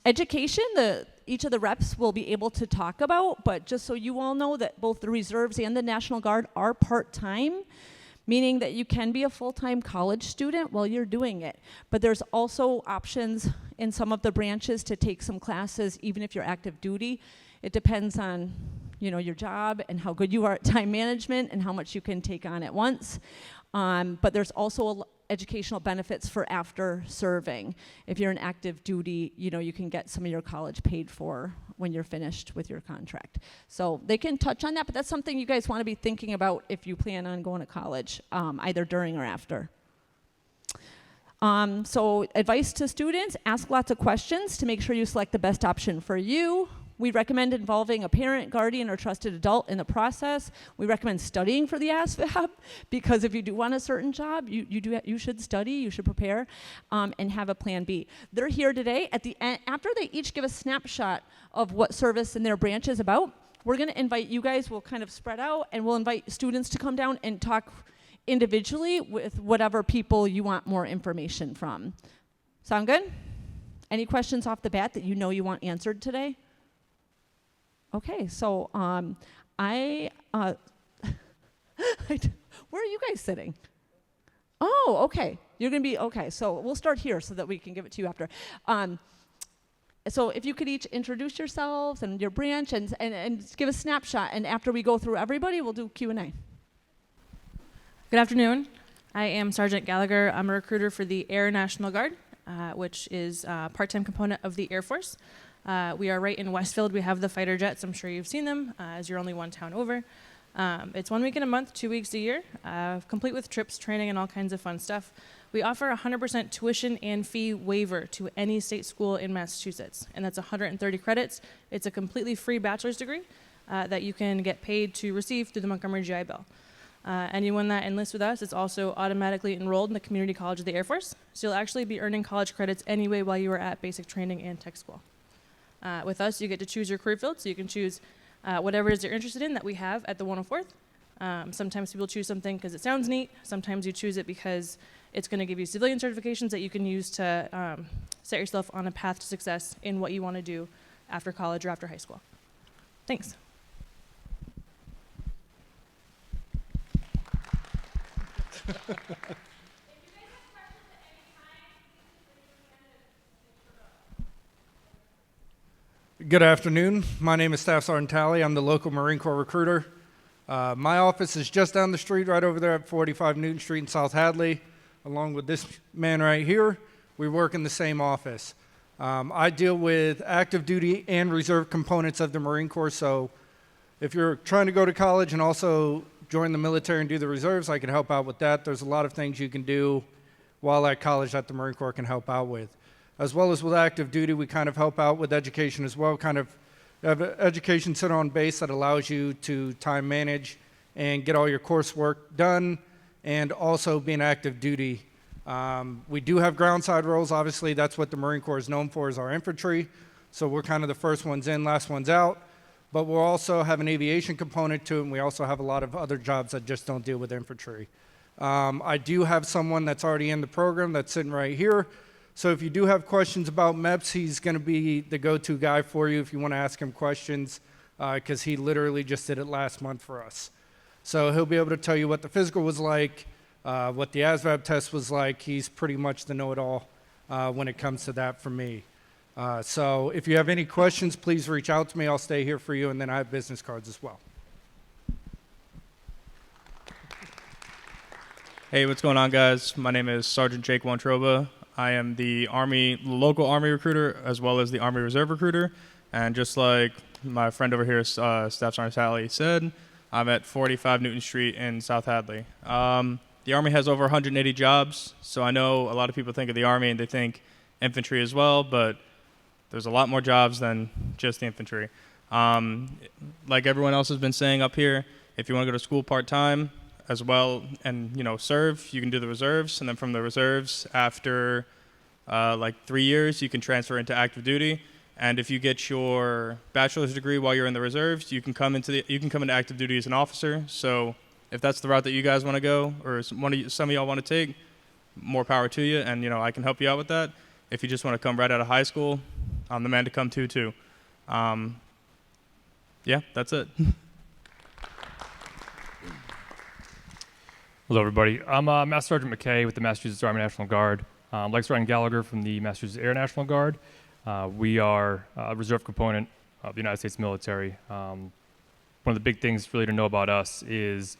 Education, each of the reps will be able to talk about, but just so you all know that both the reserves and the National Guard are part-time, meaning that you can be a full-time college student while you're doing it. But there's also options in some of the branches to take some classes even if you're active duty. It depends on your job and how good you are at time management and how much you can take on at once. But there's also educational benefits for after serving. If you're in active duty, you can get some of your college paid for when you're finished with your contract. So they can touch on that, but that's something you guys want to be thinking about if you plan on going to college, either during or after. So advice to students, ask lots of questions to make sure you select the best option for you. We recommend involving a parent, guardian, or trusted adult in the process. We recommend studying for the ASVAB because if you do want a certain job, you should study, you should prepare, and have a plan B. They're here today. At the end, after they each give a snapshot of what service in their branch is about, we're going to invite you guys. We'll kind of spread out, and we'll invite students to come down and talk individually with whatever people you want more information from. Sound good? Any questions off the bat that you want answered today? Okay, so where are you guys sitting? Oh, okay. You're going to be, okay, so we'll start here so that we can give it to you after. So if you could each introduce yourselves and your branch and give a snapshot, and after we go through everybody, we'll do Q&A. Good afternoon. I am Sergeant Gallagher. I'm a recruiter for the Air National Guard, which is a part-time component of the Air Force. We are right in Westfield. We have the fighter jets. I'm sure you've seen them, as you're only one town over. It's 1 week in a month, 2 weeks a year, complete with trips, training, and all kinds of fun stuff. We offer 100% tuition and fee waiver to any state school in Massachusetts, and that's 130 credits. It's a completely free bachelor's degree that you can get paid to receive through the Montgomery GI Bill. Anyone that enlists with us is also automatically enrolled in the Community College of the Air Force, so you'll actually be earning college credits anyway while you are at basic training and tech school. With us, you get to choose your career field, so you can choose whatever it is you're interested in that we have at the 104th. Sometimes people choose something because it sounds neat. Sometimes you choose it because it's going to give you civilian certifications that you can use to set yourself on a path to success in what you want to do after college or after high school. Thanks. Good afternoon. My name is Staff Sergeant Talley. I'm the local Marine Corps recruiter. My office is just down the street, right over there at 45 Newton Street in South Hadley. Along with this man right here, we work in the same office. I deal with active duty and reserve components of the Marine Corps, so if you're trying to go to college and also join the military and do the reserves, I can help out with that. There's a lot of things you can do while at college that the Marine Corps can help out with. As well as with active duty, we kind of help out with education as well, kind of have an education center on base that allows you to time manage and get all your coursework done, and also being active duty. We do have ground side roles. Obviously, that's what the Marine Corps is known for, is our infantry. So we're kind of the first ones in, last ones out. But we'll also have an aviation component to it, and we also have a lot of other jobs that just don't deal with infantry. I do have someone that's already in the program that's sitting right here. So if you do have questions about MEPS, he's going to be the go-to guy for you if you want to ask him questions, because he literally just did it last month for us. So he'll be able to tell you what the physical was like, what the ASVAB test was like. He's pretty much the know-it-all when it comes to that for me. So if you have any questions, please reach out to me. I'll stay here for you, and then I have business cards as well. Hey, what's going on, guys? My name is Sergeant Jake Wontroba. I am the local Army recruiter, as well as the Army Reserve recruiter. And just like my friend over here, Staff Sergeant Talley, said, I'm at 45 Newton Street in South Hadley. The Army has over 180 jobs, so I know a lot of people think of the Army and they think infantry as well, but there's a lot more jobs than just the infantry. Like everyone else has been saying up here, if you want to go to school part-time as well and serve, you can do the reserves, and then from the reserves, after like 3 years, you can transfer into active duty. And if you get your bachelor's degree while you're in the reserves, you can come into active duty as an officer. So if that's the route that you guys want to go, or some of y'all want to take, more power to you, and I can help you out with that. If you just want to come right out of high school, I'm the man to come to too. Yeah, that's it. Hello, everybody. I'm Master Sergeant McKay with the Massachusetts Army National Guard. Like Sergeant Gallagher from the Massachusetts Air National Guard. We are a reserve component of the United States military. One of the big things really to know about us is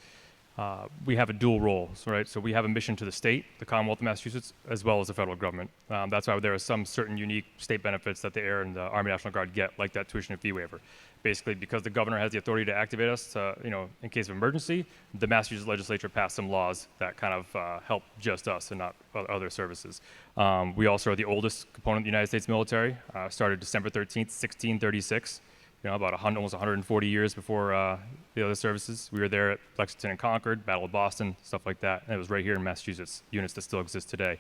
we have a dual role, right? So we have a mission to the state, the Commonwealth of Massachusetts, as well as the federal government. That's why there are some certain unique state benefits that the Air and the Army National Guard get, like that tuition and fee waiver. Basically, because the governor has the authority to activate us, in case of emergency, the Massachusetts legislature passed some laws that kind of help just us and not other services. We also are the oldest component of the United States military. Started December 13th, 1636. About almost 140 years before the other services. We were there at Lexington and Concord, Battle of Boston, stuff like that. And it was right here in Massachusetts, units that still exist today.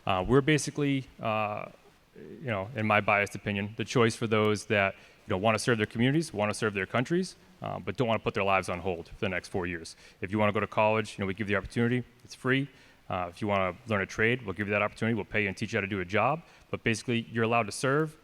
We're basically, in my biased opinion, the choice for those that want to serve their communities, want to serve their countries, but don't want to put their lives on hold for the next 4 years. If you want to go to college, we give you the opportunity. It's free. If you want to learn a trade, we'll give you that opportunity. We'll pay you and teach you how to do a job. But basically, you're allowed to serve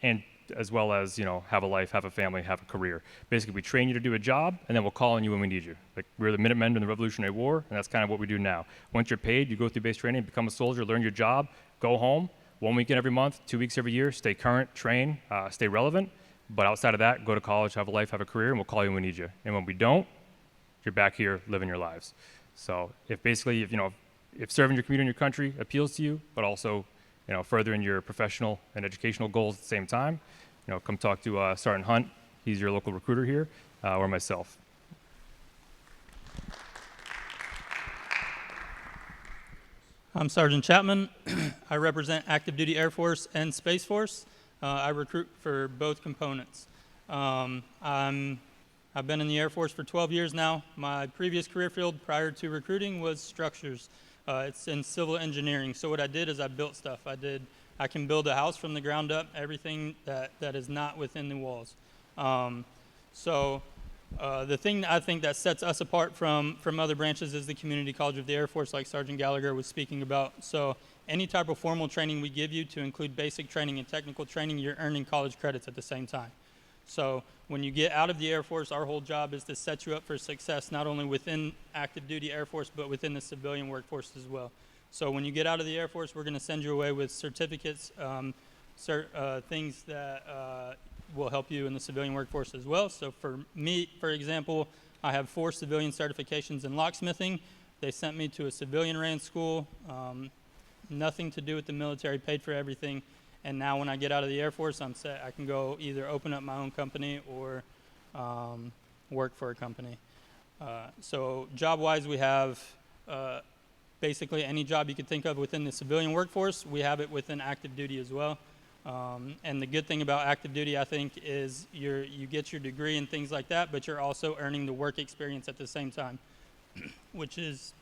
and as well as have a life, have a family, have a career. Basically, we train you to do a job, and then we'll call on you when we need you. Like, we're the Minutemen in the Revolutionary War, and that's kind of what we do now. Once you're paid, you go through base training, become a soldier, learn your job, go home, 1 weekend every month, 2 weeks every year, stay current, train, stay relevant. But outside of that, go to college, have a life, have a career, and we'll call you when we need you. And when we don't, you're back here living your lives. So if serving your community and your country appeals to you, but also furthering your professional and educational goals at the same time, come talk to Sergeant Hunt. He's your local recruiter here, or myself. I'm Sergeant Chapman. I represent Active Duty Air Force and Space Force. I recruit for both components. I've been in the Air Force for 12 years now. My previous career field prior to recruiting was structures. It's in civil engineering. So what I did is I built stuff. I can build a house from the ground up, everything that is not within the walls. The thing I think that sets us apart from other branches is the community college of the Air Force, like Sergeant Gallagher was speaking about. So any type of formal training we give you, to include basic training and technical training, you're earning college credits at the same time. So when you get out of the Air Force, our whole job is to set you up for success, not only within active duty Air Force, but within the civilian workforce as well. So when you get out of the Air Force, we're going to send you away with certificates, things that will help you in the civilian workforce as well. So for me, for example, I have 4 civilian certifications in locksmithing. They sent me to a civilian ran school, nothing to do with the military, paid for everything. And now when I get out of the Air Force, I'm set. I can go either open up my own company or work for a company. So job-wise, we have basically any job you could think of within the civilian workforce. We have it within active duty as well. And the good thing about active duty, I think, is you get your degree and things like that, but you're also earning the work experience at the same time, which is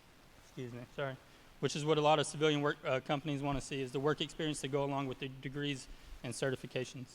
what a lot of civilian work companies want to see, is the work experience to go along with the degrees and certifications.